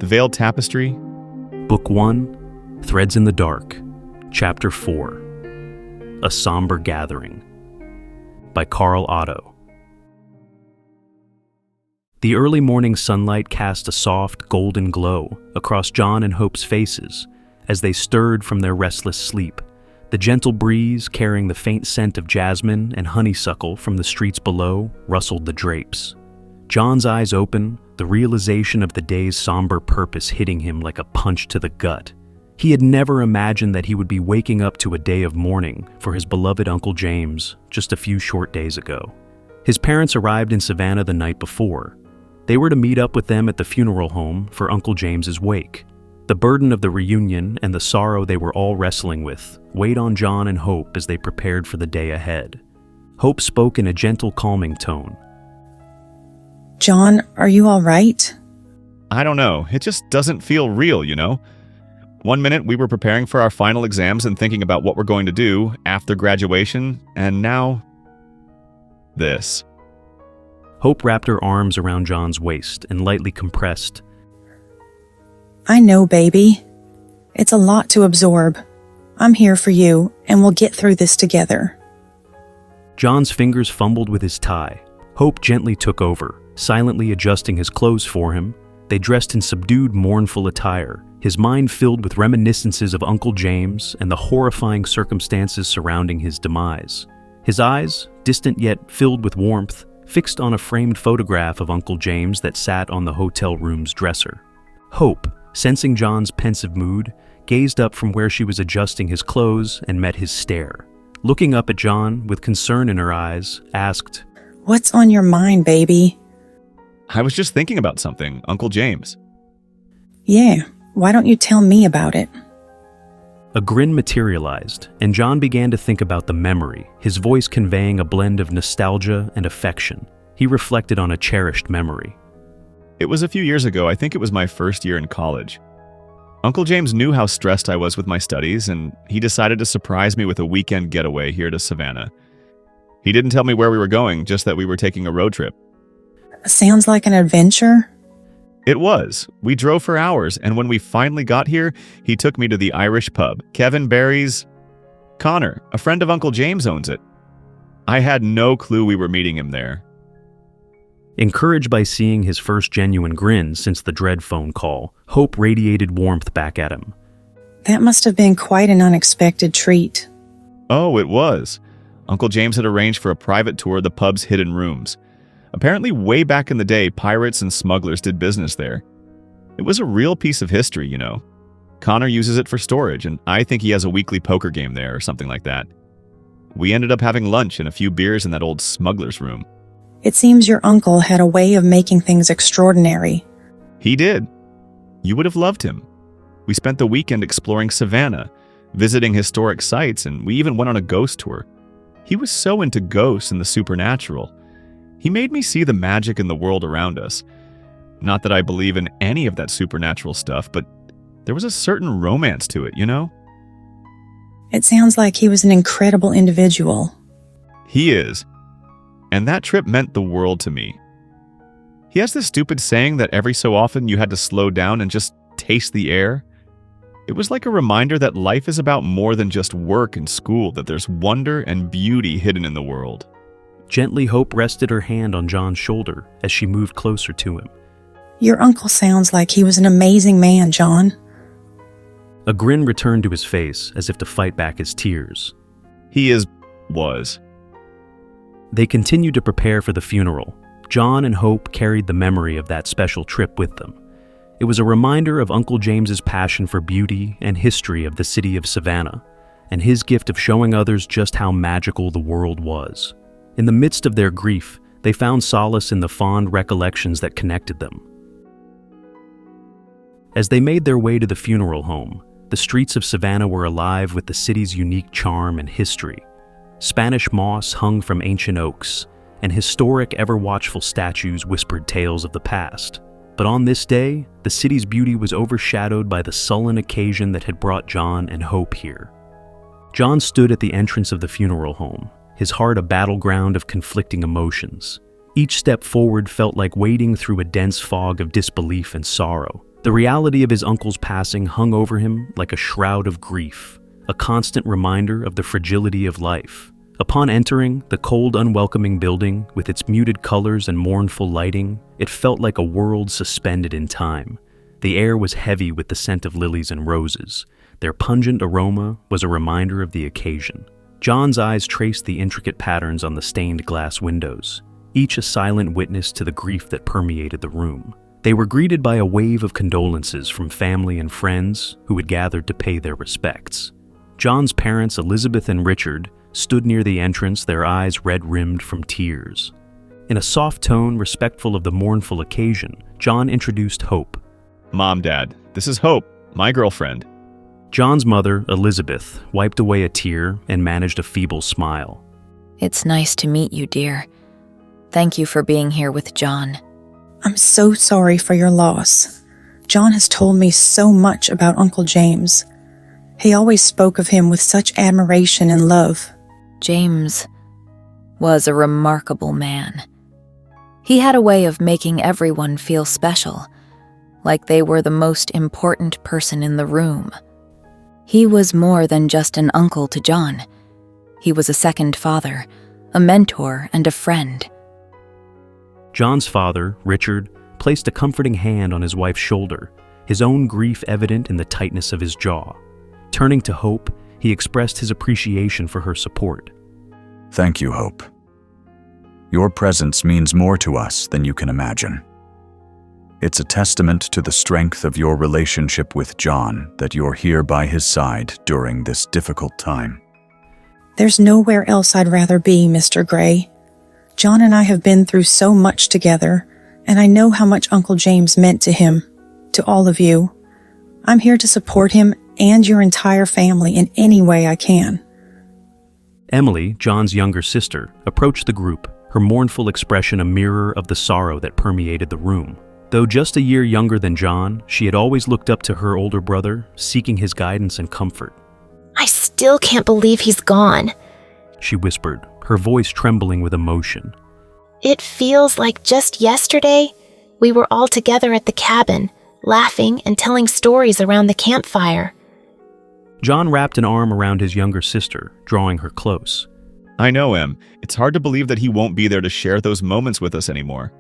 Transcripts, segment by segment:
The Veiled Tapestry. Book 1, Threads in the Dark, Chapter 4, A Somber Gathering, by Carl Otto. The early morning sunlight cast a soft, golden glow across John and Hope's faces as they stirred from their restless sleep. The gentle breeze, carrying the faint scent of jasmine and honeysuckle from the streets below, rustled the drapes. John's eyes open, the realization of the day's somber purpose hitting him like a punch to the gut. He had never imagined that he would be waking up to a day of mourning for his beloved Uncle James just a few short days ago. His parents arrived in Savannah the night before. They were to meet up with them at the funeral home for Uncle James's wake. The burden of the reunion and the sorrow they were all wrestling with weighed on John and Hope as they prepared for the day ahead. Hope spoke in a gentle, calming tone. John, are you all right? I don't know. It just doesn't feel real, you know? One minute we were preparing for our final exams and thinking about what we're going to do after graduation, and now this. Hope wrapped her arms around John's waist and lightly compressed. I know, baby. It's a lot to absorb. I'm here for you, and we'll get through this together. John's fingers fumbled with his tie. Hope gently took over, silently adjusting his clothes for him. They dressed in subdued, mournful attire, his mind filled with reminiscences of Uncle James and the horrifying circumstances surrounding his demise. His eyes, distant yet filled with warmth, fixed on a framed photograph of Uncle James that sat on the hotel room's dresser. Hope, sensing John's pensive mood, gazed up from where she was adjusting his clothes and met his stare. Looking up at John with concern in her eyes, asked, What's on your mind, baby? I was just thinking about something, Uncle James. Yeah, why don't you tell me about it? A grin materialized, and John began to think about the memory, his voice conveying a blend of nostalgia and affection. He reflected on a cherished memory. It was a few years ago. I think it was my first year in college. Uncle James knew how stressed I was with my studies, and he decided to surprise me with a weekend getaway here to Savannah. He didn't tell me where we were going, just that we were taking a road trip. Sounds like an adventure. It was. We drove for hours, and when we finally got here, he took me to the Irish pub. Kevin Barry's. Connor, a friend of Uncle James, owns it. I had no clue we were meeting him there. Encouraged by seeing his first genuine grin since the dread phone call, Hope radiated warmth back at him. That must have been quite an unexpected treat. Oh, it was. Uncle James had arranged for a private tour of the pub's hidden rooms. Apparently, way back in the day, pirates and smugglers did business there. It was a real piece of history, you know. Connor uses it for storage, and I think he has a weekly poker game there or something like that. We ended up having lunch and a few beers in that old smuggler's room. It seems your uncle had a way of making things extraordinary. He did. You would have loved him. We spent the weekend exploring Savannah, visiting historic sites, and we even went on a ghost tour. He was so into ghosts and the supernatural. He made me see the magic in the world around us. Not that I believe in any of that supernatural stuff, but there was a certain romance to it, you know? It sounds like he was an incredible individual. He is. And that trip meant the world to me. He has this stupid saying that every so often you had to slow down and just taste the air. It was like a reminder that life is about more than just work and school, that there's wonder and beauty hidden in the world. Gently, Hope rested her hand on John's shoulder as she moved closer to him. Your uncle sounds like he was an amazing man, John. A grin returned to his face as if to fight back his tears. He was. They continued to prepare for the funeral. John and Hope carried the memory of that special trip with them. It was a reminder of Uncle James's passion for beauty and history of the city of Savannah, and his gift of showing others just how magical the world was. In the midst of their grief, they found solace in the fond recollections that connected them. As they made their way to the funeral home, the streets of Savannah were alive with the city's unique charm and history. Spanish moss hung from ancient oaks, and historic, ever-watchful statues whispered tales of the past. But on this day, the city's beauty was overshadowed by the sullen occasion that had brought John and Hope here. John stood at the entrance of the funeral home, his heart a battleground of conflicting emotions. Each step forward felt like wading through a dense fog of disbelief and sorrow. The reality of his uncle's passing hung over him like a shroud of grief, a constant reminder of the fragility of life. Upon entering the cold, unwelcoming building with its muted colors and mournful lighting, it felt like a world suspended in time. The air was heavy with the scent of lilies and roses. Their pungent aroma was a reminder of the occasion. John's eyes traced the intricate patterns on the stained glass windows, each a silent witness to the grief that permeated the room. They were greeted by a wave of condolences from family and friends who had gathered to pay their respects. John's parents, Elizabeth and Richard, stood near the entrance, their eyes red-rimmed from tears. In a soft tone respectful of the mournful occasion, John introduced Hope. Mom, Dad, this is Hope, my girlfriend. John's mother, Elizabeth, wiped away a tear and managed a feeble smile. It's nice to meet you, dear. Thank you for being here with John. I'm so sorry for your loss. John has told me so much about Uncle James. He always spoke of him with such admiration and love. James was a remarkable man. He had a way of making everyone feel special, like they were the most important person in the room. He was more than just an uncle to John. He was a second father, a mentor, and a friend. John's father, Richard, placed a comforting hand on his wife's shoulder, his own grief evident in the tightness of his jaw. Turning to Hope, he expressed his appreciation for her support. Thank you, Hope. Your presence means more to us than you can imagine. It's a testament to the strength of your relationship with John that you're here by his side during this difficult time. There's nowhere else I'd rather be, Mr. Gray. John and I have been through so much together, and I know how much Uncle James meant to him, to all of you. I'm here to support him and your entire family in any way I can. Emily, John's younger sister, approached the group, her mournful expression a mirror of the sorrow that permeated the room. Though just a year younger than John, she had always looked up to her older brother, seeking his guidance and comfort. I still can't believe he's gone, she whispered, her voice trembling with emotion. It feels like just yesterday we were all together at the cabin, laughing and telling stories around the campfire. John wrapped an arm around his younger sister, drawing her close. I know, Em. It's hard to believe that he won't be there to share those moments with us anymore.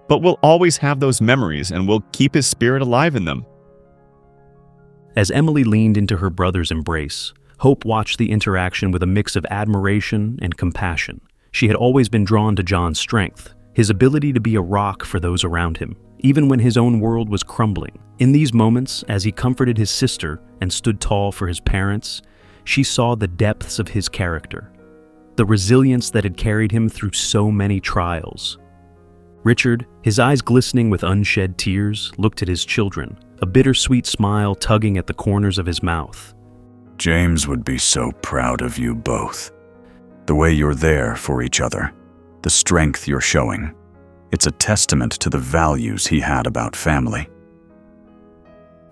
But we'll always have those memories, and we'll keep his spirit alive in them. As Emily leaned into her brother's embrace, Hope watched the interaction with a mix of admiration and compassion. She had always been drawn to John's strength, his ability to be a rock for those around him, even when his own world was crumbling. In these moments, as he comforted his sister and stood tall for his parents, she saw the depths of his character, the resilience that had carried him through so many trials. Richard, his eyes glistening with unshed tears, looked at his children, a bittersweet smile tugging at the corners of his mouth. James would be so proud of you both. The way you're there for each other, the strength you're showing. It's a testament to the values he had about family.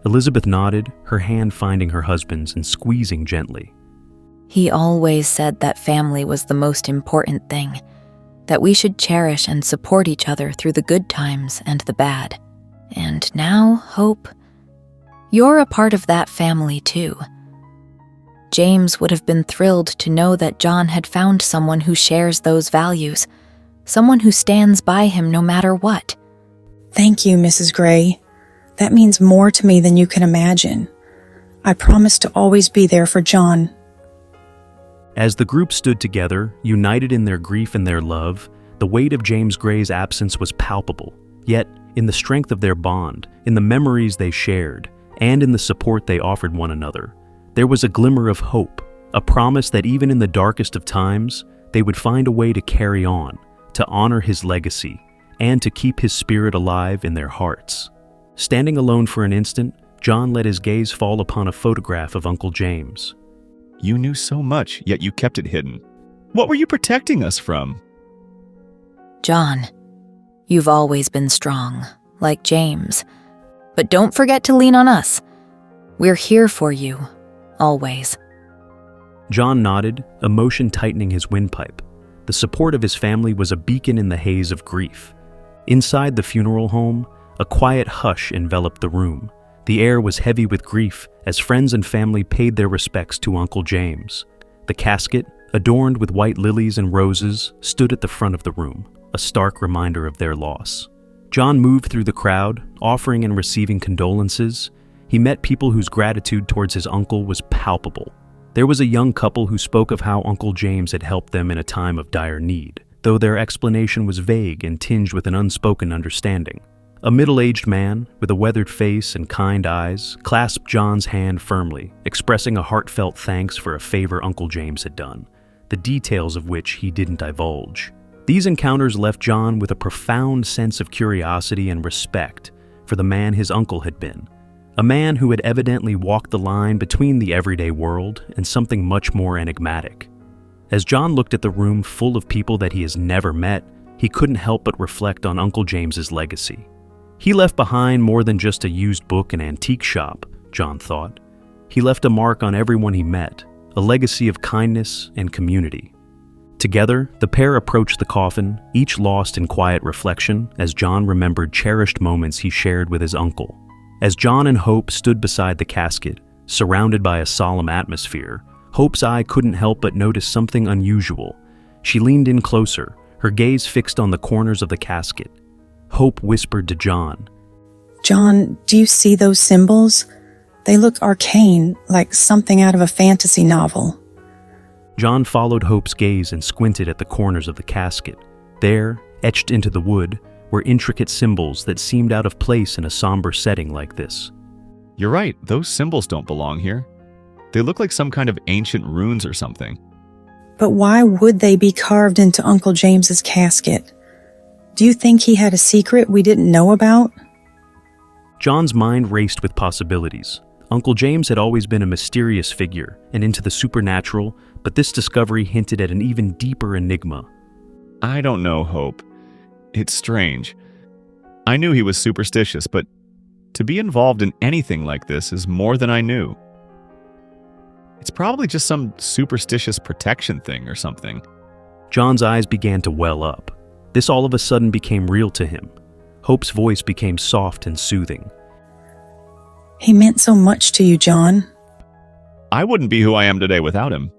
Elizabeth nodded, her hand finding her husband's and squeezing gently. He always said that family was the most important thing, that we should cherish and support each other through the good times and the bad. And now, Hope, you're a part of that family too. James would have been thrilled to know that John had found someone who shares those values, someone who stands by him no matter what. Thank you, Mrs. Gray. That means more to me than you can imagine. I promise to always be there for John. As the group stood together, united in their grief and their love, the weight of James Gray's absence was palpable. Yet, in the strength of their bond, in the memories they shared, and in the support they offered one another, there was a glimmer of hope, a promise that even in the darkest of times, they would find a way to carry on, to honor his legacy, and to keep his spirit alive in their hearts. Standing alone for an instant, John let his gaze fall upon a photograph of Uncle James. You knew so much, yet you kept it hidden. What were you protecting us from? John, you've always been strong, like James. But don't forget to lean on us. We're here for you, always. John nodded, emotion tightening his windpipe. The support of his family was a beacon in the haze of grief. Inside the funeral home, a quiet hush enveloped the room, The air was heavy with grief as friends and family paid their respects to Uncle James. The casket, adorned with white lilies and roses, stood at the front of the room, a stark reminder of their loss. John moved through the crowd, offering and receiving condolences. He met people whose gratitude towards his uncle was palpable. There was a young couple who spoke of how Uncle James had helped them in a time of dire need, though their explanation was vague and tinged with an unspoken understanding. A middle-aged man, with a weathered face and kind eyes, clasped John's hand firmly, expressing a heartfelt thanks for a favor Uncle James had done, the details of which he didn't divulge. These encounters left John with a profound sense of curiosity and respect for the man his uncle had been, a man who had evidently walked the line between the everyday world and something much more enigmatic. As John looked at the room full of people that he has never met, he couldn't help but reflect on Uncle James's legacy. He left behind more than just a used book and antique shop, John thought. He left a mark on everyone he met, a legacy of kindness and community. Together, the pair approached the coffin, each lost in quiet reflection as John remembered cherished moments he shared with his uncle. As John and Hope stood beside the casket, surrounded by a solemn atmosphere, Hope's eye couldn't help but notice something unusual. She leaned in closer, her gaze fixed on the corners of the casket. Hope whispered to John, John, do you see those symbols? They look arcane, like something out of a fantasy novel. John followed Hope's gaze and squinted at the corners of the casket. There, etched into the wood, were intricate symbols that seemed out of place in a somber setting like this. You're right, those symbols don't belong here. They look like some kind of ancient runes or something. But why would they be carved into Uncle James's casket? Do you think he had a secret we didn't know about? John's mind raced with possibilities. Uncle James had always been a mysterious figure and into the supernatural, but this discovery hinted at an even deeper enigma. I don't know, Hope. It's strange. I knew he was superstitious, but to be involved in anything like this is more than I knew. It's probably just some superstitious protection thing or something. John's eyes began to well up. This all of a sudden became real to him. Hope's voice became soft and soothing. He meant so much to you, John. I wouldn't be who I am today without him.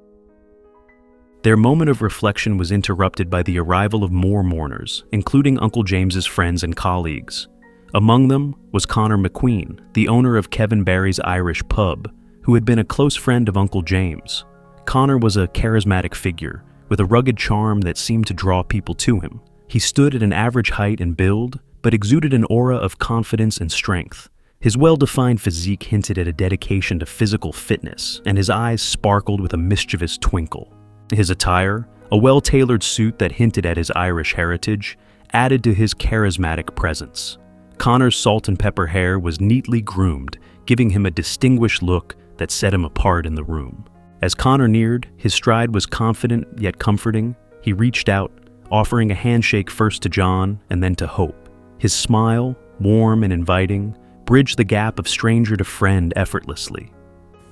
Their moment of reflection was interrupted by the arrival of more mourners, including Uncle James's friends and colleagues. Among them was Connor McQueen, the owner of Kevin Barry's Irish pub, who had been a close friend of Uncle James. Connor was a charismatic figure, with a rugged charm that seemed to draw people to him. He stood at an average height and build, but exuded an aura of confidence and strength. His well-defined physique hinted at a dedication to physical fitness, and his eyes sparkled with a mischievous twinkle. His attire, a well-tailored suit that hinted at his Irish heritage, added to his charismatic presence. Connor's salt and pepper hair was neatly groomed, giving him a distinguished look that set him apart in the room. As Connor neared, his stride was confident yet comforting. He reached out, offering a handshake first to John and then to Hope. His smile, warm and inviting, bridged the gap of stranger to friend effortlessly.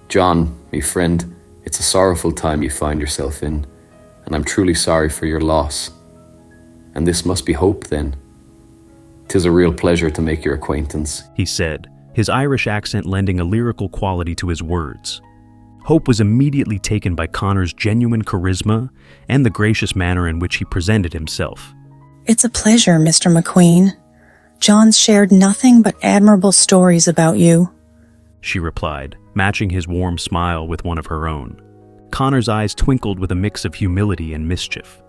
John, me friend, it's a sorrowful time you find yourself in, and I'm truly sorry for your loss. And this must be Hope, then. 'Tis a real pleasure to make your acquaintance, he said, his Irish accent lending a lyrical quality to his words. Hope was immediately taken by Connor's genuine charisma and the gracious manner in which he presented himself. It's a pleasure, Mr. McQueen. John's shared nothing but admirable stories about you, she replied, matching his warm smile with one of her own. Connor's eyes twinkled with a mix of humility and mischief.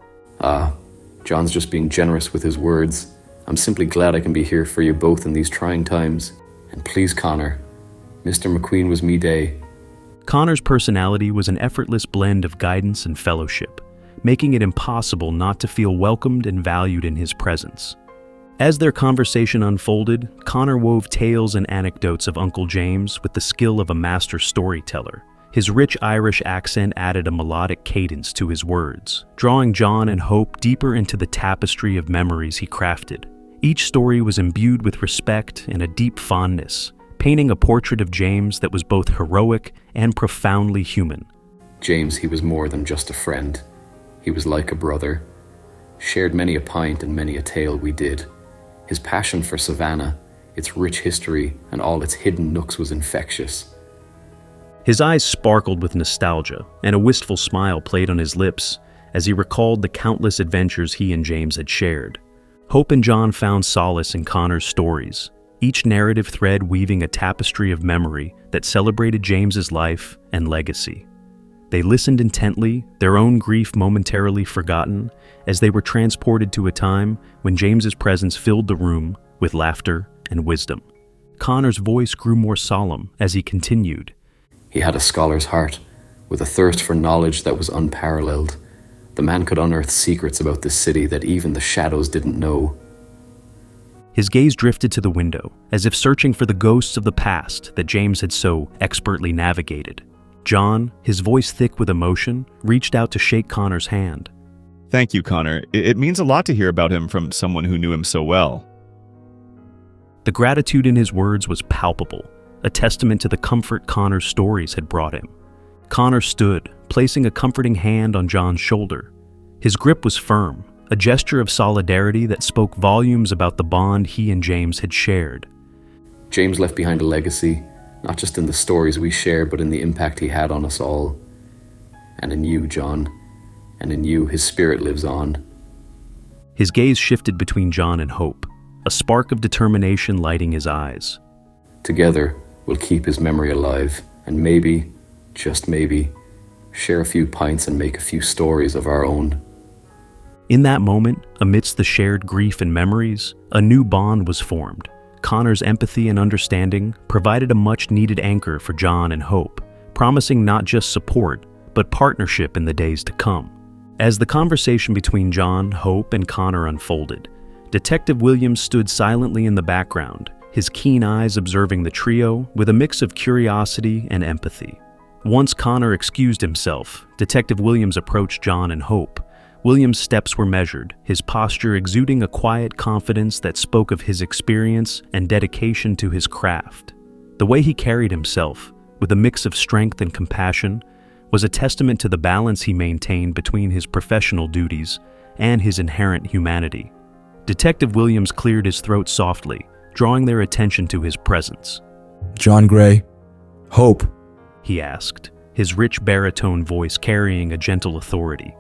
John's just being generous with his words. I'm simply glad I can be here for you both in these trying times. And please, Connor, Mr. McQueen was me day. Connor's personality was an effortless blend of guidance and fellowship, making it impossible not to feel welcomed and valued in his presence. As their conversation unfolded, Connor wove tales and anecdotes of Uncle James with the skill of a master storyteller. His rich Irish accent added a melodic cadence to his words, drawing John and Hope deeper into the tapestry of memories he crafted. Each story was imbued with respect and a deep fondness, painting a portrait of James that was both heroic and profoundly human. James, he was more than just a friend. He was like a brother. Shared many a pint and many a tale we did. His passion for Savannah, its rich history, and all its hidden nooks was infectious. His eyes sparkled with nostalgia, and a wistful smile played on his lips as he recalled the countless adventures he and James had shared. Hope and John found solace in Connor's stories, each narrative thread weaving a tapestry of memory that celebrated James's life and legacy. They listened intently, their own grief momentarily forgotten, as they were transported to a time when James's presence filled the room with laughter and wisdom. Connor's voice grew more solemn as he continued. He had a scholar's heart, with a thirst for knowledge that was unparalleled. The man could unearth secrets about this city that even the shadows didn't know. His gaze drifted to the window, as if searching for the ghosts of the past that James had so expertly navigated. John, his voice thick with emotion, reached out to shake Connor's hand. Thank you, Connor. It means a lot to hear about him from someone who knew him so well. The gratitude in his words was palpable, a testament to the comfort Connor's stories had brought him. Connor stood, placing a comforting hand on John's shoulder. His grip was firm, a gesture of solidarity that spoke volumes about the bond he and James had shared. James left behind a legacy, not just in the stories we shared, but in the impact he had on us all. And in you, John. And in you, his spirit lives on. His gaze shifted between John and Hope, a spark of determination lighting his eyes. Together, we'll keep his memory alive, and maybe, just maybe, share a few pints and make a few stories of our own. In that moment, amidst the shared grief and memories, a new bond was formed. Connor's empathy and understanding provided a much-needed anchor for John and Hope, promising not just support, but partnership in the days to come. As the conversation between John, Hope, and Connor unfolded, Detective Williams stood silently in the background, his keen eyes observing the trio with a mix of curiosity and empathy. Once Connor excused himself, Detective Williams approached John and Hope. Williams' steps were measured, his posture exuding a quiet confidence that spoke of his experience and dedication to his craft. The way he carried himself, with a mix of strength and compassion, was a testament to the balance he maintained between his professional duties and his inherent humanity. Detective Williams cleared his throat softly, drawing their attention to his presence. John Gray, Hope, he asked, his rich baritone voice carrying a gentle authority.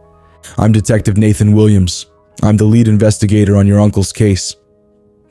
I'm Detective Nathan Williams. I'm the lead investigator on your uncle's case.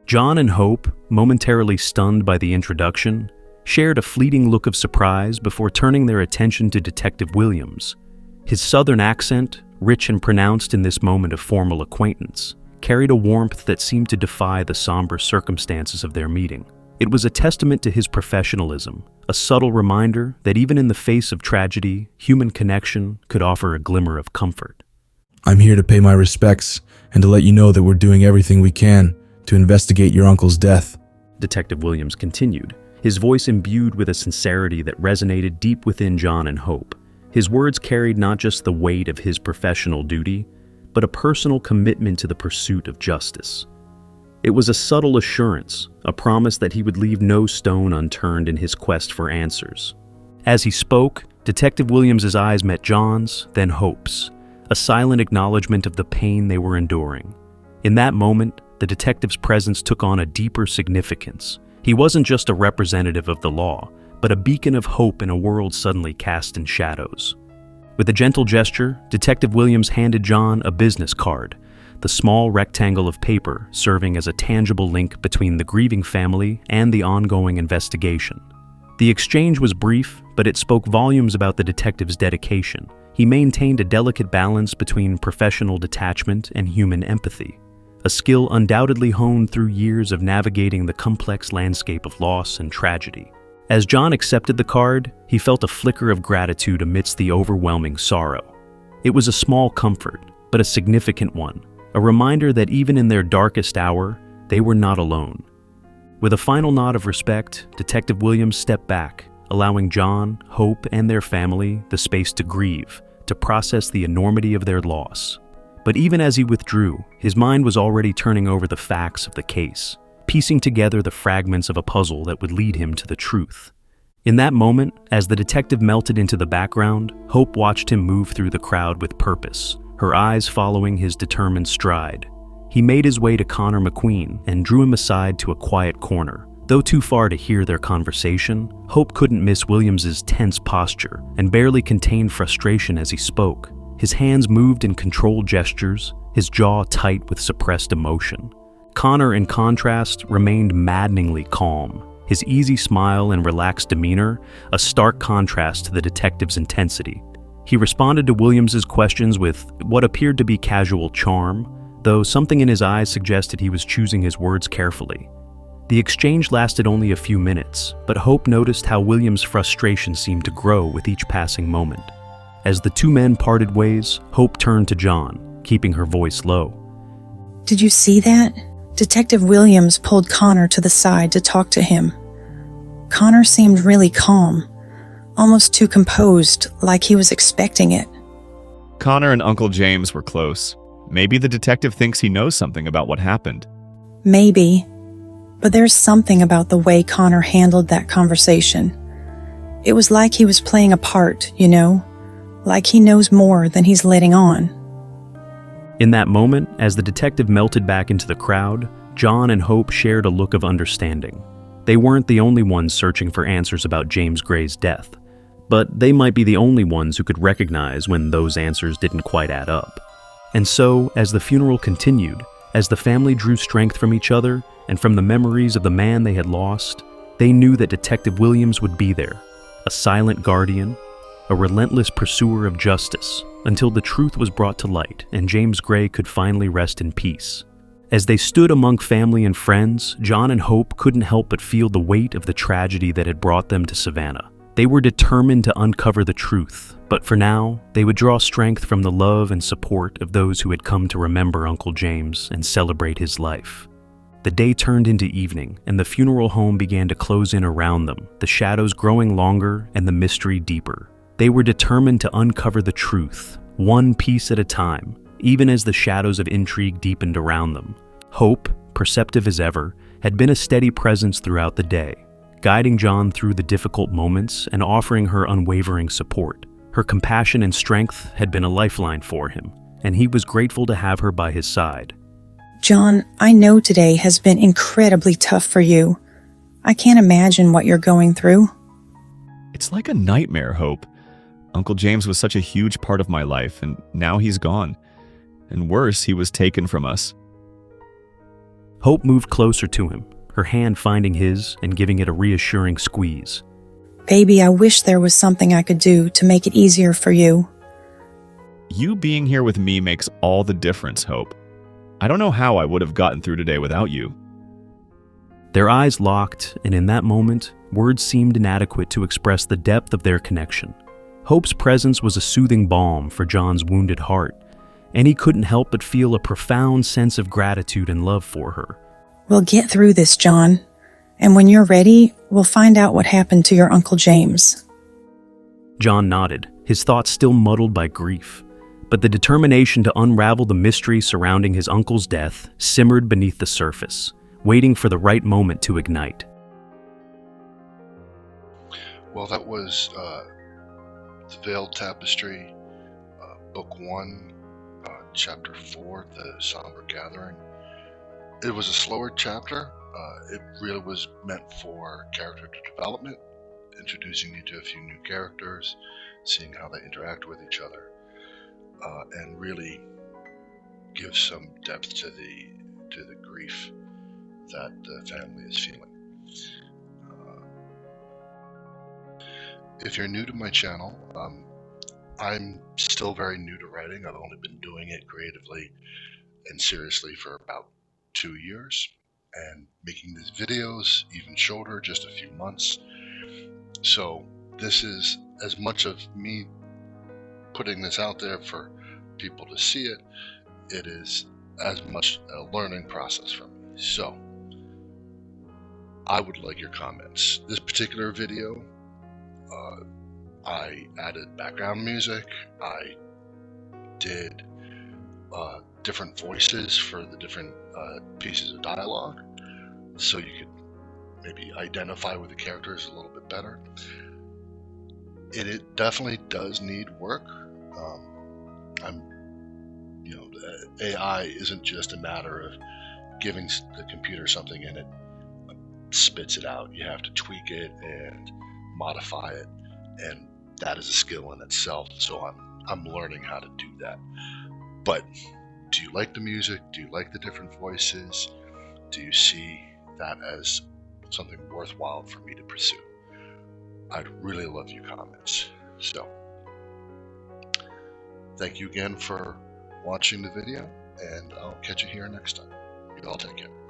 John and Hope, momentarily stunned by the introduction, shared a fleeting look of surprise before turning their attention to Detective Williams. His southern accent, rich and pronounced in this moment of formal acquaintance, carried a warmth that seemed to defy the somber circumstances of their meeting. It was a testament to his professionalism, a subtle reminder that even in the face of tragedy, human connection could offer a glimmer of comfort. I'm here to pay my respects and to let you know that we're doing everything we can to investigate your uncle's death. Detective Williams continued, his voice imbued with a sincerity that resonated deep within John and Hope. His words carried not just the weight of his professional duty, but a personal commitment to the pursuit of justice. It was a subtle assurance, a promise that he would leave no stone unturned in his quest for answers. As he spoke, Detective Williams' eyes met John's, then Hope's, a silent acknowledgement of the pain they were enduring. In that moment, the detective's presence took on a deeper significance. He wasn't just a representative of the law, but a beacon of hope in a world suddenly cast in shadows. With a gentle gesture, Detective Williams handed John a business card, the small rectangle of paper serving as a tangible link between the grieving family and the ongoing investigation. The exchange was brief, but it spoke volumes about the detective's dedication. He maintained a delicate balance between professional detachment and human empathy, a skill undoubtedly honed through years of navigating the complex landscape of loss and tragedy. As John accepted the card, he felt a flicker of gratitude amidst the overwhelming sorrow. It was a small comfort, but a significant one, a reminder that even in their darkest hour, they were not alone. With a final nod of respect, Detective Williams stepped back, allowing John, Hope, and their family the space to grieve, to process the enormity of their loss. But even as he withdrew, his mind was already turning over the facts of the case, piecing together the fragments of a puzzle that would lead him to the truth. In that moment, as the detective melted into the background, Hope watched him move through the crowd with purpose, her eyes following his determined stride. He made his way to Connor McQueen and drew him aside to a quiet corner, Though too far to hear their conversation, Hope couldn't miss Williams's tense posture and barely contained frustration as he spoke. His hands moved in controlled gestures, his jaw tight with suppressed emotion. Connor, in contrast, remained maddeningly calm, his easy smile and relaxed demeanor a stark contrast to the detective's intensity. He responded to Williams's questions with what appeared to be casual charm, though something in his eyes suggested he was choosing his words carefully. The exchange lasted only a few minutes, but Hope noticed how William's frustration seemed to grow with each passing moment. As the two men parted ways, Hope turned to John, keeping her voice low. Did you see that? Detective Williams pulled Connor to the side to talk to him. Connor seemed really calm, almost too composed, like he was expecting it. Connor and Uncle James were close. Maybe the detective thinks he knows something about what happened. Maybe. But there's something about the way Connor handled that conversation. It was like he was playing a part, you know? Like he knows more than he's letting on. In that moment, as the detective melted back into the crowd, John and Hope shared a look of understanding. They weren't the only ones searching for answers about James Gray's death, but they might be the only ones who could recognize when those answers didn't quite add up. And so, as the funeral continued, as the family drew strength from each other and from the memories of the man they had lost, they knew that Detective Williams would be there, a silent guardian, a relentless pursuer of justice, until the truth was brought to light and James Gray could finally rest in peace. As they stood among family and friends, John and Hope couldn't help but feel the weight of the tragedy that had brought them to Savannah. They were determined to uncover the truth, but for now, they would draw strength from the love and support of those who had come to remember Uncle James and celebrate his life. The day turned into evening, and the funeral home began to close in around them, the shadows growing longer and the mystery deeper. They were determined to uncover the truth, one piece at a time, even as the shadows of intrigue deepened around them. Hope, perceptive as ever, had been a steady presence throughout the day, guiding John through the difficult moments and offering her unwavering support. Her compassion and strength had been a lifeline for him, and he was grateful to have her by his side. John, I know today has been incredibly tough for you. I can't imagine what you're going through. It's like a nightmare, Hope. Uncle James was such a huge part of my life, and now he's gone. And worse, he was taken from us. Hope moved closer to him, her hand finding his and giving it a reassuring squeeze. Baby, I wish there was something I could do to make it easier for you. You being here with me makes all the difference, Hope. I don't know how I would have gotten through today without you. Their eyes locked, and in that moment, words seemed inadequate to express the depth of their connection. Hope's presence was a soothing balm for John's wounded heart, and he couldn't help but feel a profound sense of gratitude and love for her. We'll get through this, John. And when you're ready, we'll find out what happened to your Uncle James. John nodded, his thoughts still muddled by grief. But the determination to unravel the mystery surrounding his uncle's death simmered beneath the surface, waiting for the right moment to ignite. Well, that was The Veiled Tapestry, Book 1, Chapter 4, The Somber Gathering. It was a slower chapter. It really was meant for character development, introducing you to a few new characters, seeing how they interact with each other, and really give some depth to the grief that the family is feeling. If you're new to my channel, I'm still very new to writing. I've only been doing it creatively and seriously for about 2 years, and making these videos even shorter, just a few months. So this is as much of me putting this out there for people to see it. It is as much a learning process for me. So I would like your comments. This particular video, I added background music. I did different voices for the different pieces of dialogue, so you could maybe identify with the characters a little bit better. It definitely does need work. AI isn't just a matter of giving the computer something and it spits it out. You have to tweak it and modify it, and that is a skill in itself. So I'm learning how to do that. But do you like the music? Do you like the different voices? Do you see that as something worthwhile for me to pursue? I'd really love your comments. So thank you again for watching the video, and I'll catch you here next time. You all take care.